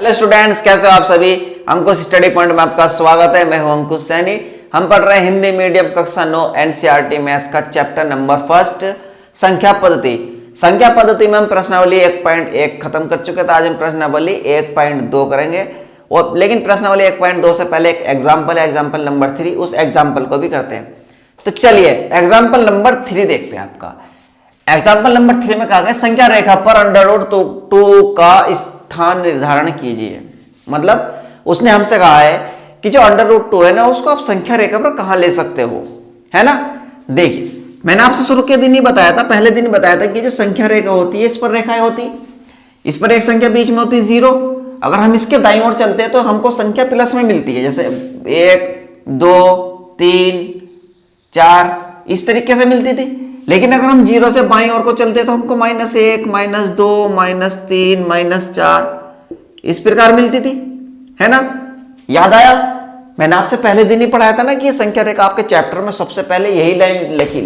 Hello students, कैसे हो आप सभी। अंकुश स्टडी पॉइंट में आपका स्वागत है। मैं हूं अंकुश सैनी। हम पढ़ रहे हैं हिंदी मीडियम कक्षा 9 एनसीईआरटी मैथ्स का चैप्टर नंबर 1 संख्या पद्धति। संख्या पद्धति में हम प्रश्नावली 1.1 खत्म कर चुके थे। आज हम प्रश्नावली 1.2 करेंगे और लेकिन प्रश्नावली 1.2 से पहले एक एग्जाम्पल है, एग्जाम्पल नंबर 3, उस एग्जाम्पल को भी करते हैं। तो चलिए एग्जाम्पल नंबर 3 देखते हैं। आपका एग्जाम्पल नंबर 3 में कहा गया संख्या रेखा पर √2 का स्थान निर्धारण कीजिए। मतलब उसने हमसे कहा है कि जो √2 है ना, उसको आप संख्या रेखा पर कहां ले सकते हो, है ना। देखिए मैंने आपसे शुरू के दिन ही बताया था, पहले दिन बताया था कि जो संख्या रेखा होती है इस पर रेखाएं होती, इस पर एक संख्या बीच में होती 0। अगर हम इसके दाईं ओर चलते हैं तो हमको संख्या प्लस में मिलती है, जैसे 1 2 3 4 इस तरीके से मिलती थी। लेकिन अगर हम 0 से बाईं ओर को चलते तो हमको -1 -2 -3 -4 इस प्रकार मिलती थी, है ना। याद आया, मैंने आपसे पहले दिन ही पढ़ाया था ना कि ये संख्या रेखा आपके चैप्टर में सबसे पहले यही लाइन लिखी,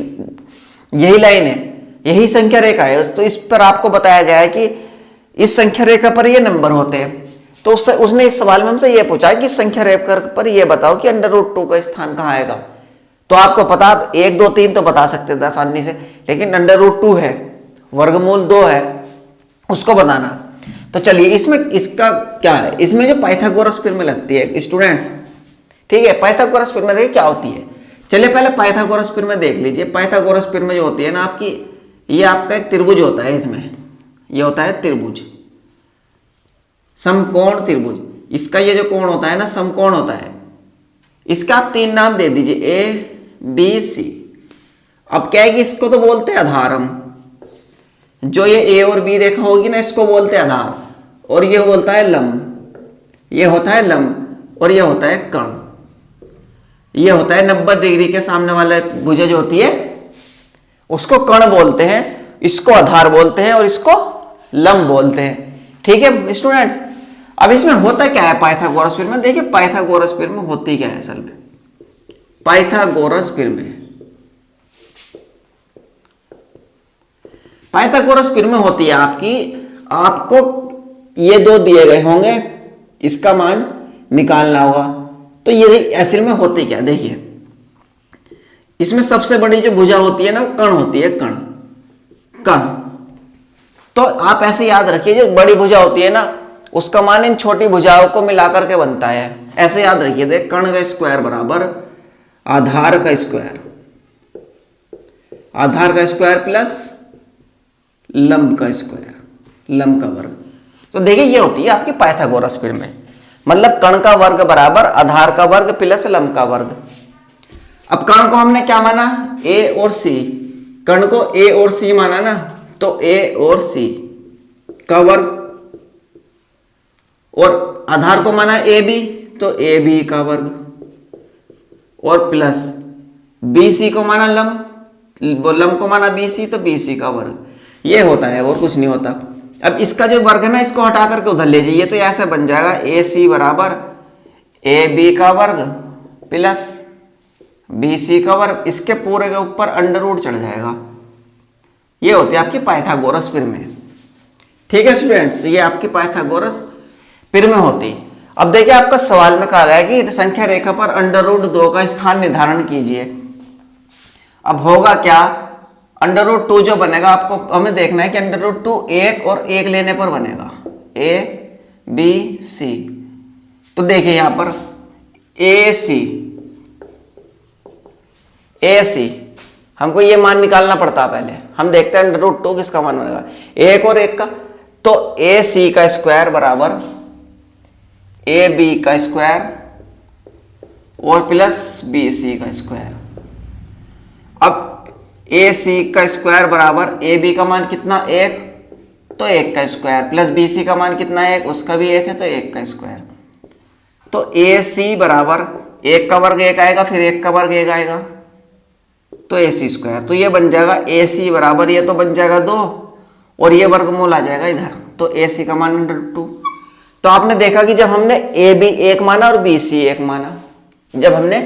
यही लाइन है, यही संख्या रेखा है। तो इस पर आपको बताया गया है कि इस संख्या रेखा पर ये नंबर होते हैं। तो उसने इस सवाल में हमसे ये पूछा कि संख्या रेखा पर ये बताओ कि √2 का स्थान कहाँ आएगा। तो आपको पता, 1 2 3 तो बता सकते थे आसानी से, लेकिन √2 है, वर्गमूल 2 है, उसको बताना। तो चलिए इसमें इसका क्या है, इसमें जो पाइथागोरस प्रमेय लगती है स्टूडेंट्स, ठीक है। पाइथागोरस प्रमेय देखिए क्या होती है। चलिए पहले पाइथागोरस प्रमेय देख लीजिए। पाइथागोरस प्रमेय जो होती है ना आपकी, ये आपका एक त्रिभुज होता है, इसमें ये होता है त्रिभुज, समकोण त्रिभुज। इसका ये जो कोण होता है ना, समकोण होता है। इसका आप 3 नाम दे दीजिए, A B C। अब क्या है कि इसको तो बोलते हैं आधार। हम जो ये A और B रेखा होगी ना, इसको बोलते हैं आधार, और ये बोलता है लंब, ये होता है लंब, और ये होता है कर्ण। ये होता है 90 डिग्री के सामने वाला भुजा जो होती है उसको कर्ण बोलते हैं, इसको आधार बोलते हैं और इसको लंब बोलते हैं, ठीक है स्टूडेंट्स। अब इसमें होता क्या है पाइथागोरस प्रमेय, देखिए पाइथागोरस प्रमेय होती क्या है असल में। पाइथागोरस प्रमेय, पाइथागोरस प्रमेय होती है आपकी, आपको ये 2 दिए गए होंगे, इसका मान निकालना होगा। तो ये असल में होती क्या, देखिए इसमें सबसे बड़ी जो भुजा होती है ना, वो कर्ण होती है, कर्ण। तो आप ऐसे याद रखिए, जो बड़ी भुजा होती है ना, उसका मान इन छोटी भुजाओं को मिलाकर के बनता है। ऐसे याद रखिए, देख कर्ण का स्क्वायर बराबर आधार का स्क्वायर, आधार का स्क्वायर प्लस लंब का स्क्वायर, लंब का वर्ग। तो देखिए ये होती है आपकी पाइथागोरस प्रमेय। मतलब कर्ण का वर्ग बराबर आधार का वर्ग प्लस लंब का वर्ग। अब कर्ण को हमने क्या माना, A और C। कर्ण को A और C माना ना, तो A और C का वर्ग, और आधार को माना AB, तो AB का वर्ग, और प्लस BC को माना लंब को माना BC, तो BC का वर्ग। ये होता है और कुछ नहीं होता। अब इसका जो वर्ग है ना, इसको हटा करके उधर ले जाइए, तो ऐसे बन जाएगा AC बराबर AB का वर्ग प्लस BC का वर्ग, इसके पूरे के ऊपर √ चढ़ जाएगा। ये होती है आपकी पाइथागोरस प्रमेय, ठीक है स्टूडेंट्स। ये आपकी पाइथागोरस प्रमेय होती। अब देखिए आपका सवाल में कहा गया है कि संख्या रेखा पर √2 का स्थान निर्धारण कीजिए। अब होगा क्या, √2 जो बनेगा, आपको हमें देखना है कि √2 1 और 1 लेने पर बनेगा, A B C। तो देखिए यहां पर AC हमको ये मान निकालना पड़ता है। पहले हम देखते हैं √2 किसका मान बनेगा, 1 और 1 का। तो AC का स्क्वायर बराबर AB का स्क्वायर और प्लस BC का स्क्वायर। अब AC का स्क्वायर बराबर AB का मान कितना 1, तो 1 का स्क्वायर, प्लस BC का मान कितना 1, उसका भी 1 है, तो 1 का स्क्वायर। तो AC बराबर 1 का वर्ग 1 आएगा, फिर 1 का वर्ग 1 आएगा, तो AC स्क्वायर। तो ये बन जाएगा AC बराबर, ये तो बन जाएगा 2, और ये वर्गमूल आ जाएगा इधर, तो AC का मान √2। तो आपने देखा कि जब हमने AB 1 माना और BC 1 माना, जब हमने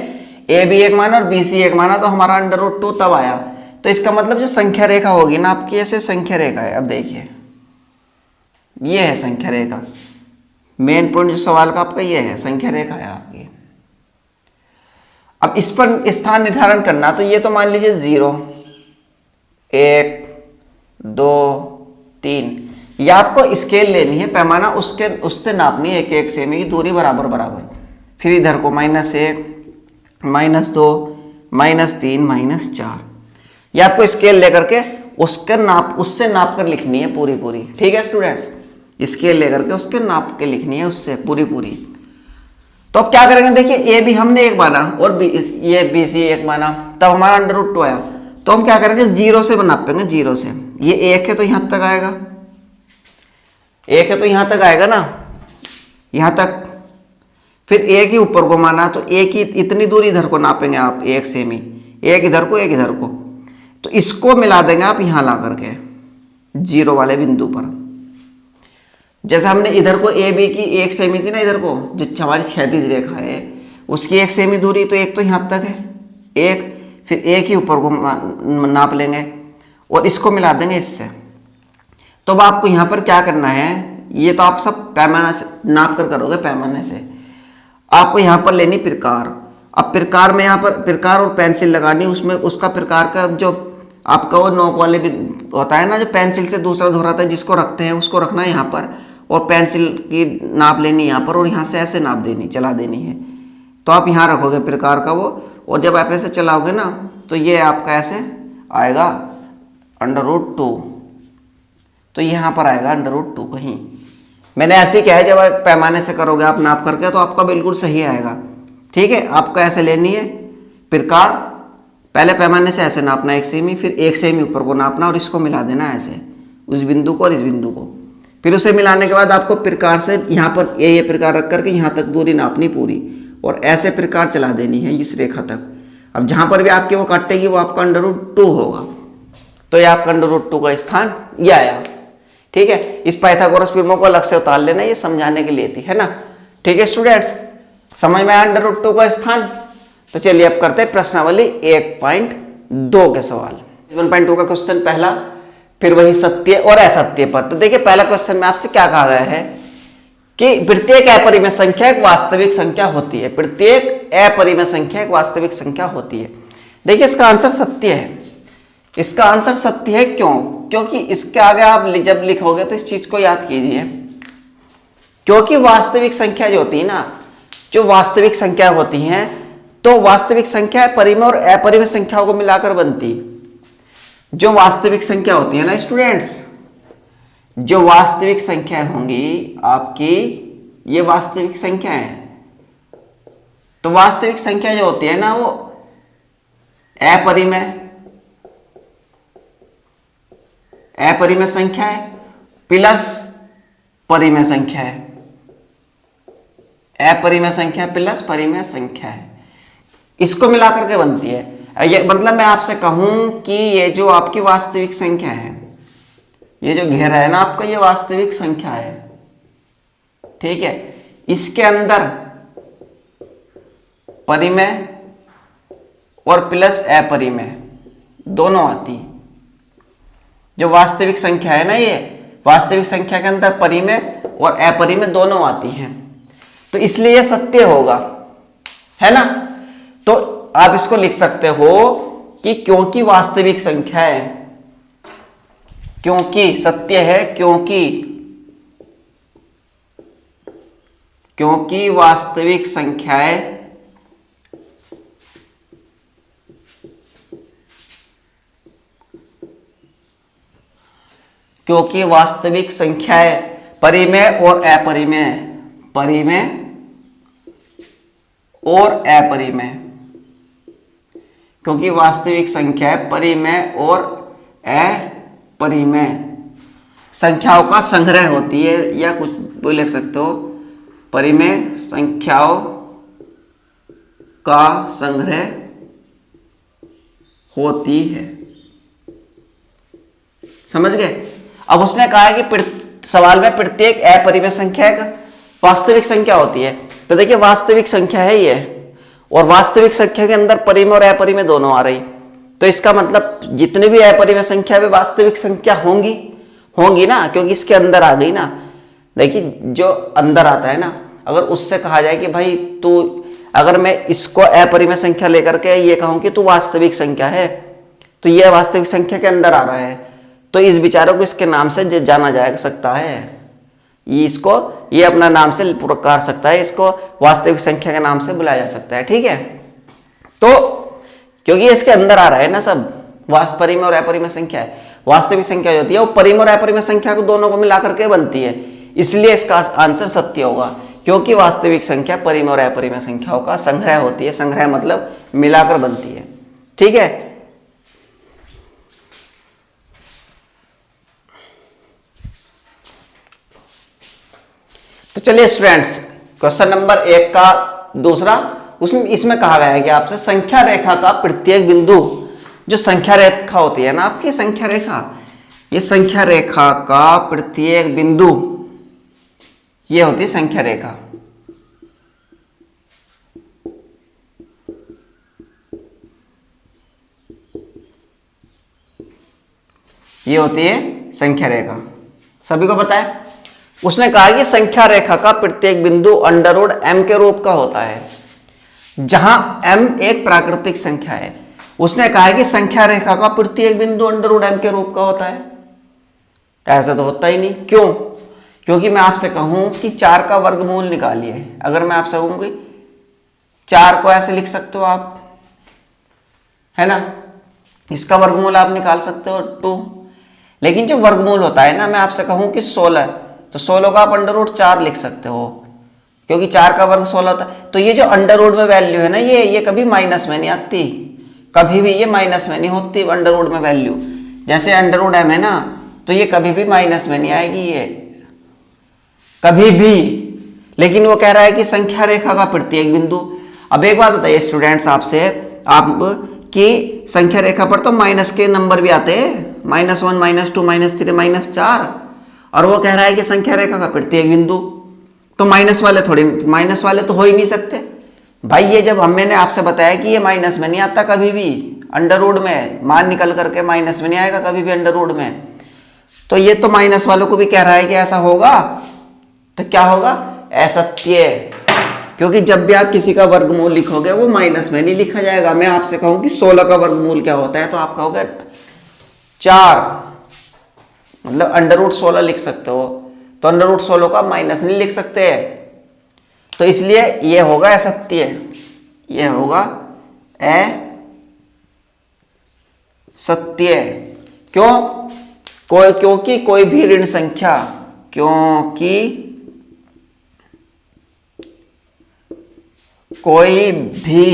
AB 1 माना और BC 1 माना, तो हमारा √2 तब आया। तो इसका मतलब जो संख्या रेखा होगी ना आपकी, ऐसे संख्या रेखा है। अब देखिए ये है संख्या रेखा, मेन पॉइंट जो सवाल का आपका ये है, संख्या रेखा है आपकी। अब इस पर स्थान निर्धारण करना, तो ये तो मान लीजिए 0, 1, 2, 3, ये आपको स्केल लेनी है, पैमाना उससे नापनी है 1 सेमी की दूरी बराबर बराबर। फिर इधर को -1, -2, -3, -4, ये आपको स्केल लेकर के उससे नाप कर लिखनी है पूरी पूरी। ठीक है स्टूडेंट्स, स्केल लेकर के उसके नाप के लिखनी है उससे पूरी पूरी। तो अब क्या करेंगे, देखिए ए भी हमने 1 माना और ये बी सी 1 माना, तब हमारा √2 आया। तो हम क्या करेंगे, 0 से नापेंगे, 0 से। ये 1 है तो यहां तक आएगा, 1 है तो यहां तक आएगा ना, यहां तक। फिर 1 ही ऊपर को माना, तो 1 ही इतनी दूरी इधर को नापेंगे आप, 1 सेमी, 1 इधर को 1 इधर को, तो इसको मिला देंगे आप यहां ला करके 0 वाले बिंदु पर। जैसे हमने इधर को ए बी की 1 सेमी थी ना, इधर को जो हमारी क्षैतिज रेखा है उसकी 1 सेमी दूरी, तो 1 तो यहां तक है 1, फिर 1 ही ऊपर को नाप लेंगे और इसको मिला देंगे इससे। तो अब आपको यहां पर क्या करना है, ये तो आप सब पैमाना से नाप कर करोगे, पैमाने से। आपको यहां पर लेनी प्रकार। अब प्रकार में यहाँ पर प्रकार और पेंसिल लगानी, उसमें उसका प्रकार का जो आपका वो नोक वाले भी होता है ना, जो पेंसिल से दूसरा दोहराता है जिसको रखते हैं, उसको रखना है यहाँ पर, और पेंसिल की नाप लेनी यहाँ पर, और यहाँ से ऐसे नाप देनी, चला देनी है। तो आप यहाँ रखोगे प्रकार का वो, और जब आप ऐसे चलाओगे ना, तो ये आपका ऐसे आएगा √2, तो यहाँ पर आएगा √2 कहीं। मैंने ऐसे ही कहा है, जब आप पैमाने से करोगे आप नाप करके, तो आपका बिल्कुल सही आएगा। ठीक है, आपको ऐसे लेनी है प्रकार, पहले पैमाने से ऐसे नापना 1 सेमी, फिर 1 सेमी ऊपर को नापना और इसको मिला देना ऐसे, उस बिंदु को और इस बिंदु को। फिर उसे मिलाने के बाद आपको प्रकार से यहाँ पर ये प्रकार रख करके यहाँ तक दूरी नापनी पूरी, और ऐसे प्रकार चला देनी है इस रेखा तक। अब जहाँ पर भी आपकी वो काटेगी वो आपका √2 होगा, तो ये आपका √2 का स्थान ये आया। ठीक है, इस पाइथागोरस प्रमेय को अलग से उतार लेना, ये समझाने के लिए थी, है ना। ठीक है स्टूडेंट्स, समझ में आया √2 का स्थान। तो चलिए अब करते हैं प्रश्नावली 1.2 के सवाल। 1.2 का क्वेश्चन पहला, फिर वही सत्य और असत्य पर। तो देखिए पहला क्वेश्चन में आपसे क्या कहा गया है कि प्रत्येक अपरिमेय संख्या एक वास्तविक संख्या होती है। प्रत्येक अपरिमेय संख्या एक वास्तविक संख्या होती है। देखिए इसका आंसर सत्य है। इसका आंसर सत्य है, क्यों? क्योंकि इसके आगे आप जब लिखोगे तो इस चीज को याद कीजिए, क्योंकि वास्तविक संख्या जो होती है ना, जो वास्तविक संख्या होती हैं, तो वास्तविक संख्या परिमेय और अपरिमेय संख्याओं को मिलाकर बनती। जो वास्तविक संख्या होती है ना स्टूडेंट्स, जो वास्तविक संख्या होंगी आपकी, ये वास्तविक संख्या है। तो वास्तविक संख्या जो होती है ना, वो अपरिमेय संख्या है प्लस परिमेय संख्या है। अपरिमेय संख्या प्लस परिमेय संख्या है, इसको मिलाकर के बनती है। ये मतलब मैं आपसे कहूं कि ये जो आपकी वास्तविक संख्या है, ये जो घेरा है ना आपका, ये वास्तविक संख्या है। ठीक है, इसके अंदर परिमेय और प्लस अपरिमेय दोनों आती। जो वास्तविक संख्या है ना, ये वास्तविक संख्या के अंदर परिमेय और अपरिमेय दोनों आती हैं, तो इसलिए ये सत्य होगा, है ना। तो आप इसको लिख सकते हो कि क्योंकि वास्तविक संख्या है, क्योंकि सत्य है, क्योंकि वास्तविक संख्याएं परिमेय और अपरिमेय, परिमेय और अपरिमेय, क्योंकि वास्तविक संख्या परिमेय और अपरिमेय संख्याओं का संग्रह होती है, या कुछ भी लिख सकते हो, परिमेय संख्याओं का संग्रह होती है। समझ गए? अब उसने कहा है कि सवाल में प्रत्येक अपरिमेय संख्या एक वास्तविक संख्या होती है। तो देखिए वास्तविक संख्या है ये, और वास्तविक संख्या के अंदर परिमेय और अपरिमेय दोनों आ रही, तो इसका मतलब जितनी भी अपरिमेय संख्या वे वास्तविक संख्या होंगी ना, क्योंकि इसके अंदर आ गई ना। देखिए जो अंदर आता है ना, अगर उससे कहा जाए कि भाई तू, अगर मैं इसको अपरिमेय संख्या लेकर के ये कहूं कि तू वास्तविक संख्या है, तो यह वास्तविक संख्या के अंदर आ रहा है, तो इस विचारों को इसके नाम से जाना जा सकता है, इसको ये अपना नाम से पुकार सकता है, इसको वास्तविक संख्या के नाम से बुलाया जा सकता है। ठीक है, तो क्योंकि इसके अंदर आ रहा है ना सब, परिमेय और अपरिमेय संख्या है। वास्तविक संख्या जो होती है वो परिमेय और अपरिमेय संख्या को दोनों को मिलाकर के बनती है, इसलिए इसका आंसर सत्य होगा, क्योंकि वास्तविक संख्या परिमेय और अपरिमेय संख्याओं का संग्रह होती है। संग्रह मतलब मिलाकर बनती है। ठीक है, तो चलिए स्टूडेंट्स, क्वेश्चन नंबर 1 का दूसरा, उसमें इसमें कहा गया है कि आपसे संख्या रेखा का प्रत्येक बिंदु, जो संख्या रेखा होती है ना आपकी संख्या रेखा, ये संख्या रेखा का प्रत्येक बिंदु, ये होती है संख्या रेखा। ये होती है संख्या रेखा, सभी को पता है। उसने कहा कि संख्या रेखा का प्रत्येक बिंदु अंडर रूट m के रूप का होता है, जहां m एक प्राकृतिक संख्या है। उसने कहा कि संख्या रेखा का प्रत्येक बिंदु अंडर रूट m के रूप का होता है। ऐसा तो होता ही नहीं, क्यों? क्योंकि मैं आपसे कहूं कि 4 का वर्गमूल निकालिए, अगर मैं आपसे कहूं कि 4 को ऐसे लिख सकते हो आप, है ना, इसका वर्गमूल आप निकाल सकते हो 2, लेकिन जो वर्गमूल होता है ना, मैं आपसे कहूं कि 16, तो 16 का आप अंडर रूट 4 लिख सकते हो, क्योंकि 4 का वर्ग 16 होता है। तो ये जो अंडर रूट में वैल्यू है ना, ये कभी माइनस में नहीं आती, कभी भी ये माइनस में नहीं होती अंडर रूट में वैल्यू। जैसे अंडर रूट m है ना, तो ये कभी भी माइनस में नहीं आएगी, ये कभी भी। लेकिन वो कह रहा है कि संख्या रेखा का प्रत्येक बिंदु। अब एक बात बताइए स्टूडेंट्स आपसे, आप कि संख्या रेखा पर तो माइनस के नंबर भी आते हैं, -1, -2, -3, -4, और वो कह रहा है कि संख्या रेखा का प्रत्येक बिंदु, तो माइनस वाले तो हो ही नहीं सकते भाई। ये जब मैंने आपसे बताया कि ये माइनस में नहीं आता कभी भी, अंडर रूट में मान निकल करके माइनस में नहीं आएगा कभी भी अंडर रूट में, तो ये तो माइनस वालों को भी कह रहा है कि ऐसा होगा, तो क्या होगा? असत्य। क्योंकि जब भी आप किसी का वर्गमूल लिखोगे वो माइनस में नहीं लिखा जाएगा। मैं आपसे कहूं कि 16 का वर्गमूल क्या होता है, तो आप कहोगे 4, मतलब अंडर रूट 16 लिख सकते हो, तो अंडर रूट 16 का माइनस नहीं लिख सकते, तो इसलिए ये होगा असत्य, ये होगा असत्य। क्यों? क्योंकि कोई भी ऋण संख्या, क्योंकि कोई भी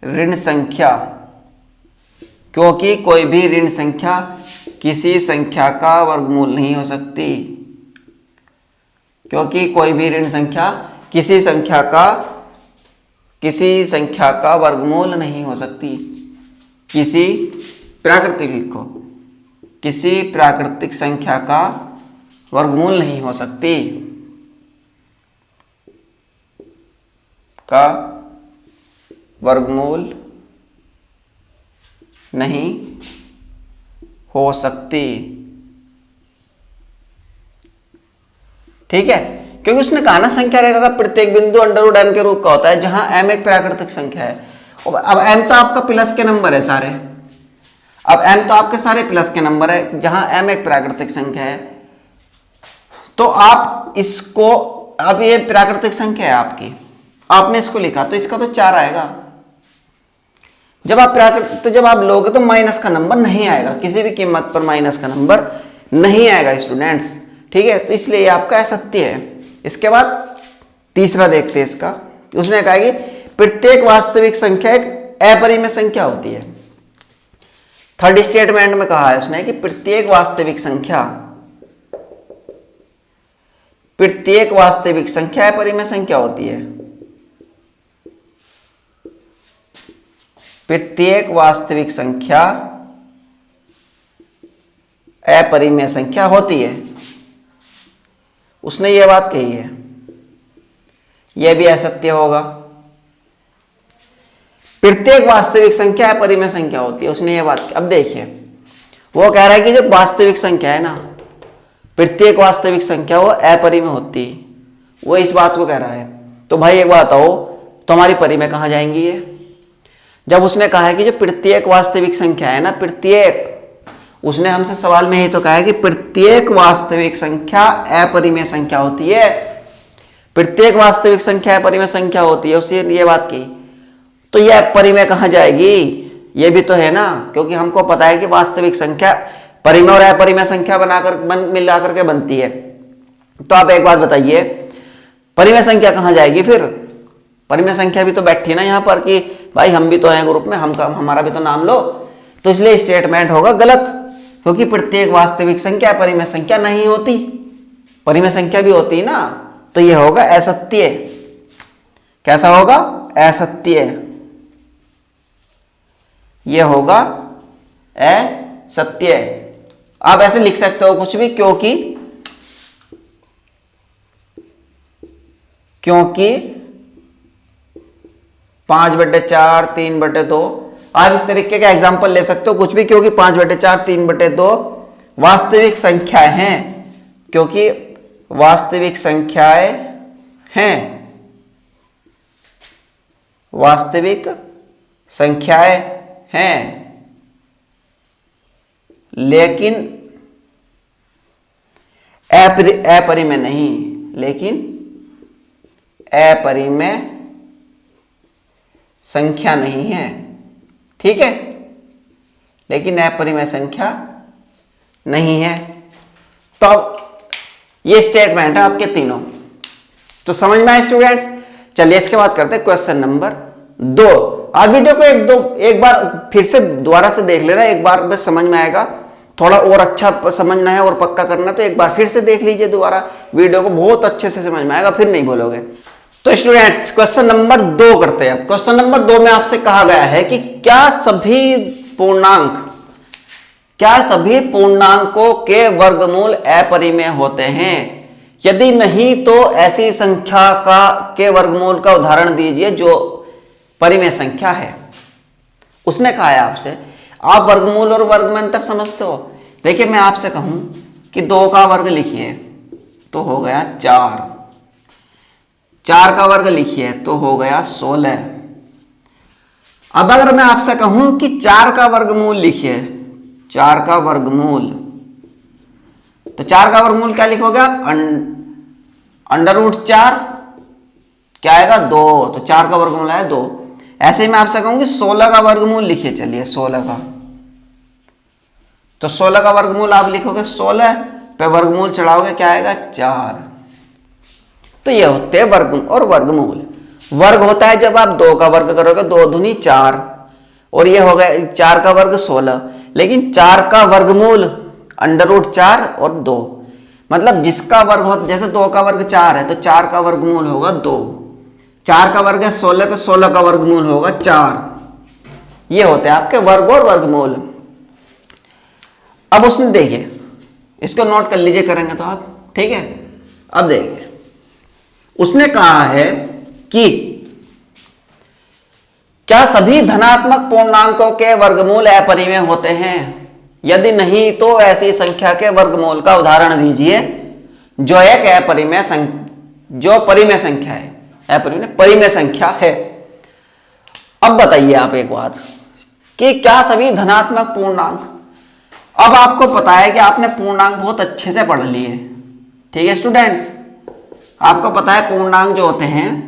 ऋण संख्या, क्योंकि कोई भी ऋण संख्या किसी संख्या का वर्गमूल नहीं हो सकती, क्योंकि कोई भी ऋण संख्या किसी संख्या का वर्गमूल नहीं हो सकती। किसी प्राकृतिक लिखो, किसी प्राकृतिक संख्या का वर्गमूल नहीं हो सकती, का वर्गमूल नहीं हो सकती। ठीक है, क्योंकि उसने कहा ना संख्या रेखा का प्रत्येक बिंदु अंडर रूट m के रूप का होता है, जहां m एक प्राकृतिक संख्या है। अब m तो आपका प्लस के नंबर है सारे, अब m तो आपके सारे प्लस के नंबर है, जहां m एक प्राकृतिक संख्या है, तो आप इसको, अब ये प्राकृतिक संख्या है आपकी, आपने इसको लिखा तो इसका तो 4 आएगा। जब आप लोगे तो माइनस का नंबर नहीं आएगा, किसी भी कीमत पर माइनस का नंबर नहीं आएगा स्टूडेंट्स। ठीक है, तो इसलिए ये आपका असत्य है। इसके बाद तीसरा देखते हैं इसका। उसने कहा कि प्रत्येक वास्तविक संख्या एक अपरिमेय संख्या होती है। थर्ड स्टेटमेंट में कहा है उसने कि प्रत्येक वास्तविक संख्या अपरिमेय संख्या होती है। प्रत्येक वास्तविक संख्या अपरिमेय संख्या होती है, उसने ये बात कही है। यह भी असत्य होगा। प्रत्येक वास्तविक संख्या अपरिमेय संख्या होती है, उसने ये बात की। अब देखिए, वो कह रहा है कि जो वास्तविक संख्या है ना, प्रत्येक वास्तविक संख्या वो अपरिमेय होती है, वो इस बात को कह रहा है। तो भाई एक बात बताओ, तुम्हारी परिमेय कहाँ जाएंगी ये? जब उसने कहा है कि जो प्रत्येक वास्तविक संख्या है ना, प्रत्येक, उसने हमसे सवाल में ही तो कहा है कि प्रत्येक वास्तविक संख्या अपरिमेय संख्या होती है, प्रत्येक वास्तविक संख्या अपरिमेय संख्या होती है, उसने ये बात की। तो ये अपरिमेय कहाँ जाएगी? ये भी तो है ना, क्योंकि हमको पता है कि वास्तविक संख्या परिमेय और अपरिमेय संख्या मिला करके बनती है। तो आप एक बात बताइए, परिमेय संख्या कहाँ जाएगी फिर? परिमेय संख्या भी तो बैठी ना यहाँ पर कि भाई हम भी तो हैं ग्रुप में, हमारा भी तो नाम लो। तो इसलिए स्टेटमेंट होगा गलत, क्योंकि प्रत्येक वास्तविक संख्या परिमेय संख्या नहीं होती, परिमेय संख्या भी होती ना। तो यह होगा असत्य। कैसा होगा? असत्य। यह होगा असत्य। आप ऐसे लिख सकते हो कुछ भी, क्योंकि 5/4 3/2, आप इस तरीके का एग्जांपल ले सकते हो कुछ भी, क्योंकि 5/4 3/2 वास्तविक संख्याएं हैं, क्योंकि वास्तविक संख्याएं हैं, वास्तविक संख्याएं हैं, लेकिन अपरिमेय नहीं, लेकिन अपरिमेय संख्या नहीं है। ठीक है, लेकिन अपरिमेय संख्या नहीं है। तो अब ये स्टेटमेंट है आपके तीनों। तो समझ में आए स्टूडेंट्स? चलिए इसके बाद करते हैं क्वेश्चन नंबर 2। आप वीडियो को एक बार फिर से दोबारा से देख लेना, एक बार बस समझ में आएगा। थोड़ा और अच्छा समझना है और पक्का करना तो एक बार फिर से देख लीजिए दोबारा वीडियो को, बहुत अच्छे से समझ में आएगा, फिर नहीं भूलोगे। तो स्टूडेंट्स क्वेश्चन नंबर 2 करते हैं। क्वेश्चन नंबर 2 में आपसे कहा गया है कि क्या सभी पूर्णांकों के वर्गमूल अपरिमेय होते हैं? यदि नहीं तो ऐसी संख्या के वर्गमूल का उदाहरण दीजिए जो परिमेय संख्या है। उसने कहा है आपसे, आप वर्गमूल और वर्ग में अंतर समझते हो? देखिए मैं आपसे कहूं कि 2 का वर्ग लिखिए तो हो गया 4, 4 का वर्ग लिखिए तो हो गया 16। अब अगर मैं आपसे कहूं कि 4 का वर्गमूल लिखिए, 4 का वर्गमूल, तो 4 का वर्गमूल क्या लिखोगे आप? √4 क्या आएगा? 2। तो 4 का वर्गमूल आया 2। ऐसे ही मैं आपसे कहूंगी 16 का वर्गमूल लिखिए, चलिए 16 का, तो 16 का वर्गमूल आप लिखोगे, 16 पे वर्गमूल चढ़ाओगे क्या आएगा? 4। तो ये होते हैं वर्ग और वर्गमूल। वर्ग होता है जब आप 2 का वर्ग करोगे, 2 दूनी 4, और ये हो गया 4 का वर्ग 16। लेकिन 4 का वर्गमूल √4 और 2, मतलब जिसका वर्ग हो, जैसे 2 का वर्ग 4 है तो 4 का वर्गमूल होगा 2, 4 का वर्ग है 16 तो 16 का वर्गमूल होगा 4। ये होते हैं आपके वर्ग और वर्गमूल। अब उसने देखिए, इसको नोट कर लीजिए, करेंगे तो आप, ठीक है। अब देखिए उसने कहा है कि क्या सभी धनात्मक पूर्णांकों के वर्गमूल अपरिमेय होते हैं? यदि नहीं तो ऐसी संख्या के वर्गमूल का उदाहरण दीजिए जो एक अपरिमेय जो परिमेय संख्या है, परिमेय संख्या है। अब बताइए आप एक बात कि क्या सभी धनात्मक पूर्णांक, अब आपको पता है कि आपने पूर्णांक बहुत अच्छे से पढ़ लिए, ठीक है स्टूडेंट्स, आपको पता है पूर्णांक जो होते हैं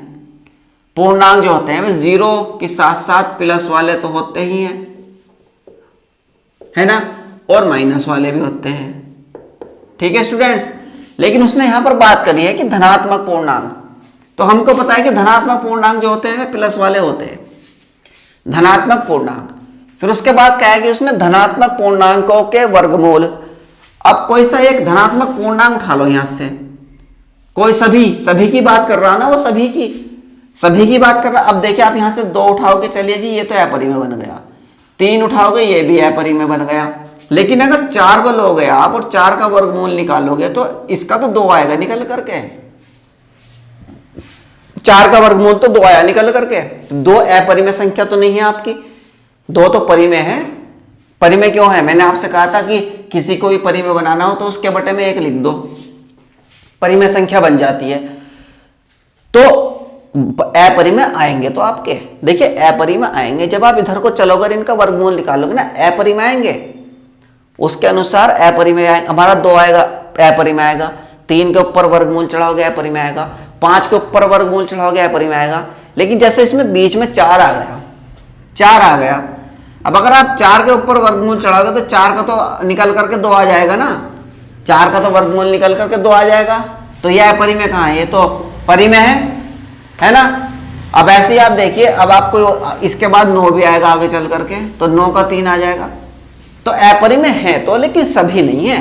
वे 0 के साथ साथ प्लस वाले तो होते ही हैं, है ना, और माइनस वाले भी होते हैं, ठीक है स्टूडेंट्स। लेकिन उसने यहां पर बात करी है कि धनात्मक पूर्णांक, तो हमको पता है कि धनात्मक पूर्णांक जो होते हैं वे प्लस वाले होते हैं, धनात्मक पूर्णांक। फिर उसके बाद क्या है कि उसने धनात्मक पूर्णांकों के वर्गमूल, अब कोई सा एक धनात्मक पूर्णांक उठा लो यहां से, कोई सभी की बात कर रहा है ना, वो सभी की बात कर रहा। अब देखिए आप यहां से 2 उठाओगे, चलिए जी ये तो अपरिमेय बन गया, 3 उठाओगे ये भी अपरिमेय बन गया। लेकिन अगर 4 को लोगे आप और 4 का वर्गमूल निकालोगे तो इसका तो 2 आएगा निकल करके, 4 का वर्गमूल तो 2 आया निकल करके, तो 2 अपरिमेय संख्या तो नहीं है आपकी, 2 तो परिमेय है। परिमेय क्यों है? मैंने आपसे कहा था कि किसी को भी परिमेय बनाना हो तो उसके बटे में 1 लिख दो, परिमेय संख्या बन जाती है। तो अपरिमेय आएंगे तो आपके, देखिए अपरिमेय आएंगे जब आप इधर को चलोगे इनका वर्गमूल निकालोगे ना, अपरिमेय आएंगे, उसके अनुसार अपरिमेय आएंगे। हमारा 2 आएगा अपरिमेय आएगा, 3 के ऊपर वर्गमूल चढ़ाओगे अपरिमेय आएगा, 5 के ऊपर वर्गमूल चढ़ाओगे अपरिमेय आएगा। लेकिन जैसे इसमें बीच में 4 आ गया, 4 आ गया, अब अगर आप 4 के ऊपर वर्गमूल चढ़ाओगे तो 4 का तो निकल करके 2 आ जाएगा ना, 4 का तो वर्गमूल निकल करके 2 आ जाएगा। तो यह अपरिमेय कहाँ है, ये तो परिमेय है ना। अब ऐसे ही आप देखिए, अब आपको इसके बाद 9 भी आएगा आगे चल करके, तो 9 का 3 आ जाएगा। तो अपरिमेय है तो, लेकिन सभी नहीं है,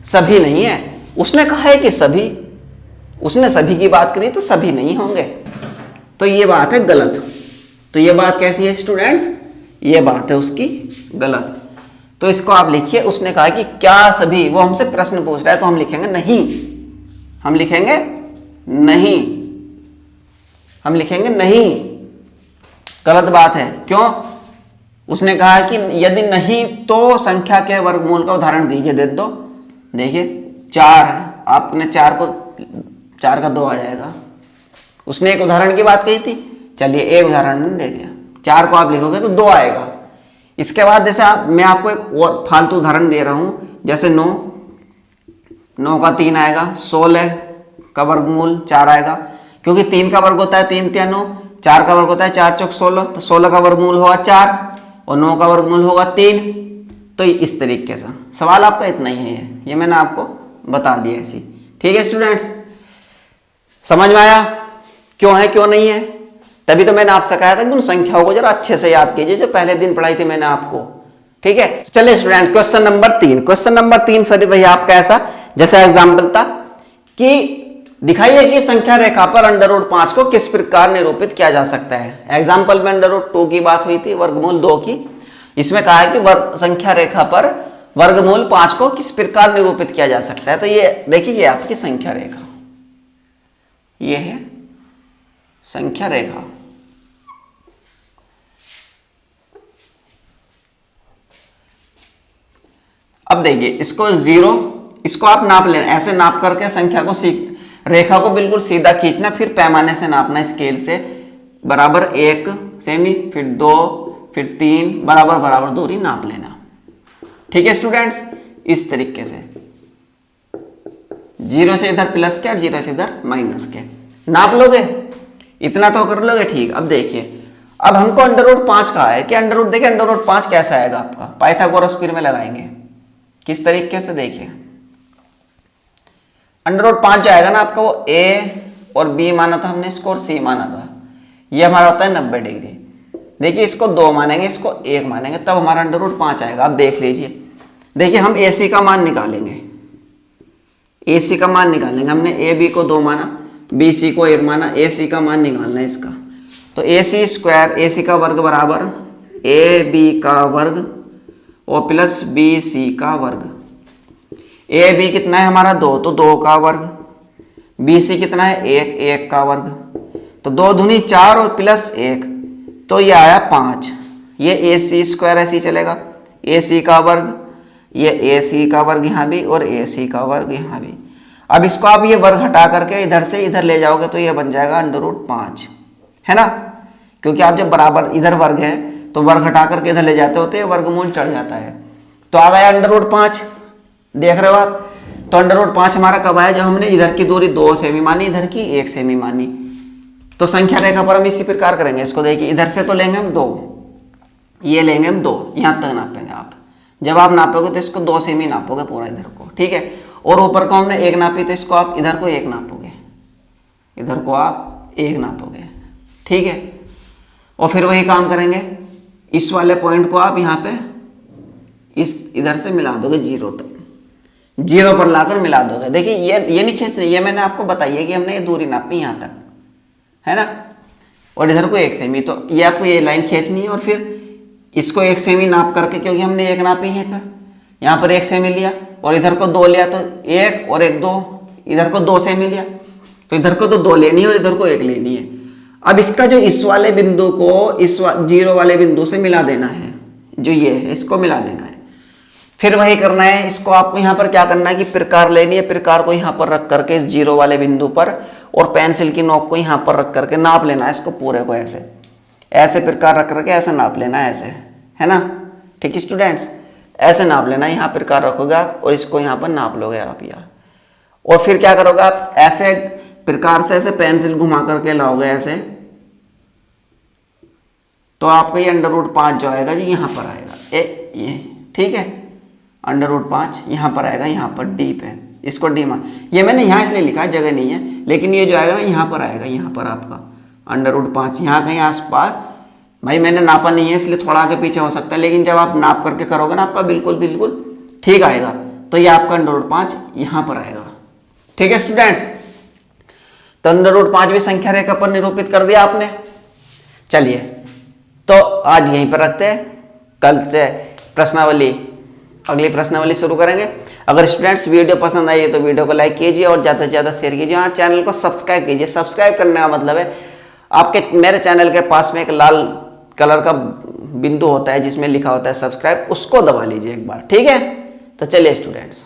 सभी नहीं है। उसने कहा है कि सभी, उसने सभी की बात करी तो सभी नहीं होंगे, तो ये बात है गलत। तो ये बात कैसी है स्टूडेंट्स, ये बात है उसकी गलत। तो इसको आप लिखिए, उसने कहा कि क्या सभी, वो हमसे प्रश्न पूछ रहा है तो हम लिखेंगे नहीं, हम लिखेंगे नहीं, हम लिखेंगे नहीं, गलत बात है। क्यों, उसने कहा कि यदि नहीं तो संख्या के वर्गमूल का उदाहरण दीजिए, दे दो। देखिए 4 है, आपने 4 को 4 का 2 आ जाएगा। उसने एक उदाहरण की बात कही थी, चलिए एक उदाहरण दे दिया, 4 को आप लिखोगे तो 2 आएगा। इसके बाद जैसे मैं आपको एक और फालतू उदाहरण दे रहा हूं, जैसे 9 का 3 आएगा, 16 का वर्गमूल 4 आएगा, क्योंकि 3 का वर्ग होता है 3 × 9, 4 का वर्ग होता है 4 × 4 = 16, तो 16 का वर्गमूल होगा 4 और 9 का वर्गमूल होगा 3। तो इस तरीके से सवाल आपका इतना ही है, ये मैंने आपको बता दिया ऐसी। ठीक है स्टूडेंट्स, समझ में आया क्यों है क्यों नहीं है? तभी तो मैंने आपसे कहा था कि उन संख्याओं को जरा अच्छे से याद कीजिए जो पहले दिन पढ़ाई थी मैंने आपको। ठीक है, चलिए student question number 3, question number 3 फिर भैया आपका ऐसा जैसा एग्जाम्पल था कि दिखाइए कि संख्या रेखा पर √5 को किस प्रकार निरूपित किया जा सकता है। एग्जाम्पल में √2 की बात हुई थी, वर्गमूल 2 की। इसमें कहा है कि संख्या रेखा पर वर्गमूल 5 को किस प्रकार निरूपित किया जा सकता है। तो ये देखिए, ये आपकी संख्या रेखा, ये है संख्या रेखा। अब देखिए इसको 0, इसको आप नाप लेना, ऐसे नाप करके संख्या को रेखा को बिल्कुल सीधा खींचना, फिर पैमाने से नापना स्केल से, बराबर 1 सेमी, फिर 2, फिर 3, बराबर बराबर दूरी नाप लेना। ठीक है स्टूडेंट्स, इस तरीके से 0 से इधर प्लस के और 0 से इधर माइनस के नाप लोगे, इतना तो कर लोगे। ठीक, अब देखिए, अब हमको √5 कहा है कि देखिए √5 कैसा आएगा आपका, पाइथागोरस थ्योरम में लगाएंगे किस तरीके से। देखिए √5 जो आएगा ना आपका, वो a और b माना था हमने, इसको और c माना था, ये हमारा होता है 90 डिग्री। देखिए इसको 2 मानेंगे, इसको 1 मानेंगे, तब हमारा √5 आएगा। आप देख लीजिए, देखिए हम AC का मान निकालेंगे, AC का मान निकालेंगे। हमने AB को 2 माना, BC को 1 माना, AC का मान निकालना है इसका। तो AC² का वर्ग बराबर AB का वर्ग और प्लस BC का वर्ग। AB कितना है हमारा 2, तो 2 का वर्ग, BC कितना है 1 का वर्ग, तो 2 दूनी 4 और प्लस 1, तो ये आया 5। ये AC² ऐसे ही चलेगा, AC का वर्ग, ये AC का वर्ग यहाँ भी और AC का वर्ग यहाँ भी। अब इसको आप ये वर्ग हटा करके इधर से इधर ले जाओगे तो ये बन जाएगा √5, है ना, क्योंकि आप जब बराबर इधर वर्ग है तो वर्ग हटा करके इधर ले जाते होते वर्गमूल चढ़ जाता है। तो आ गया √5, देख रहे हो आप। तो √5 हमारा कब आया, जब हमने इधर की दूरी 2 सेमी मानी, इधर की 1 सेमी मानी। तो संख्या रेखा पर हम इसी प्रकार करेंगे इसको। देखिए इधर से तो लेंगे हम 2, ये लेंगे हम 2, यहाँ तक नापेंगे आप। जब आप नापोगे तो इसको 2 सेमी नापोगे पूरा इधर को, ठीक है। और ऊपर को हमने 1 नापी, तो इसको आप इधर को 1 नापोगे, इधर को आप 1 नापोगे, ठीक है। और फिर वही काम करेंगे, इस वाले पॉइंट को आप यहाँ पे इस इधर से मिला दोगे 0 तक, 0 पर लाकर मिला दोगे। देखिए ये नहीं खींचनी, ये मैंने आपको बताई है कि हमने ये दूरी नापी यहाँ तक, है ना, और इधर को 1 सेमी। तो ये आपको ये लाइन खींचनी है और फिर इसको 1 सेमी नाप करके, क्योंकि हमने 1 नापी है पे, यहाँ पर 1 सेमी लिया और इधर को 2 लिया, तो 1 और 1 2, इधर को 2 सेमी लिया, तो इधर को तो 2 लेनी है और इधर को 1 लेनी है। अब इसका जो इस वाले बिंदु को इस 0 वाले बिंदु से मिला देना है, जो ये है इसको मिला देना है। फिर वही करना है, इसको आपको यहाँ पर क्या करना है कि प्रकार लेनी है, प्रकार को यहाँ पर रख करके इस जीरो वाले बिंदु पर और पेंसिल की नोक को यहाँ पर रख करके नाप लेना है इसको पूरे को, ऐसे ऐसे प्रकार रख करके ऐसे नाप लेना है, ऐसे है ना। ठीक है स्टूडेंट्स, ऐसे नाप लेना, यहाँ प्रकार रखोगे आप और इसको यहाँ पर नाप लोगे आप यहाँ। और फिर क्या करोगे आप, ऐसे प्रकार से ऐसे पेंसिल घुमा करके लाओगे ऐसे, तो आपका ये √5 जो आएगा जी यहाँ पर आएगा, ये ठीक है, √5 यहाँ पर आएगा, यहाँ पर डी पे, इसको डी मान, ये मैंने यहाँ इसलिए लिखा है, जगह नहीं है, लेकिन ये जो आएगा ना यहाँ पर आएगा, यहाँ पर आपका √5 यहाँ कहीं आसपास। भाई मैंने नापा नहीं है इसलिए थोड़ा आगे पीछे हो सकता है, लेकिन जब आप नाप करके करोगे ना आपका बिल्कुल बिल्कुल ठीक आएगा। तो ये आपका √5 यहाँ पर आएगा। ठीक है स्टूडेंट्स, तो √5 भी संख्या रेखा पर निरूपित कर दिया आपने। चलिए तो आज यहीं पर रखते हैं, कल से प्रश्नावली, अगली प्रश्नावली शुरू करेंगे। अगर स्टूडेंट्स वीडियो पसंद आई है तो वीडियो को लाइक कीजिए और ज़्यादा से ज़्यादा शेयर कीजिए। हाँ, चैनल को सब्सक्राइब कीजिए। सब्सक्राइब करने का मतलब है आपके मेरे चैनल के पास में एक लाल कलर का बिंदु होता है जिसमें लिखा होता है सब्सक्राइब, उसको दबा लीजिए एक बार। ठीक है, तो चलिए स्टूडेंट्स।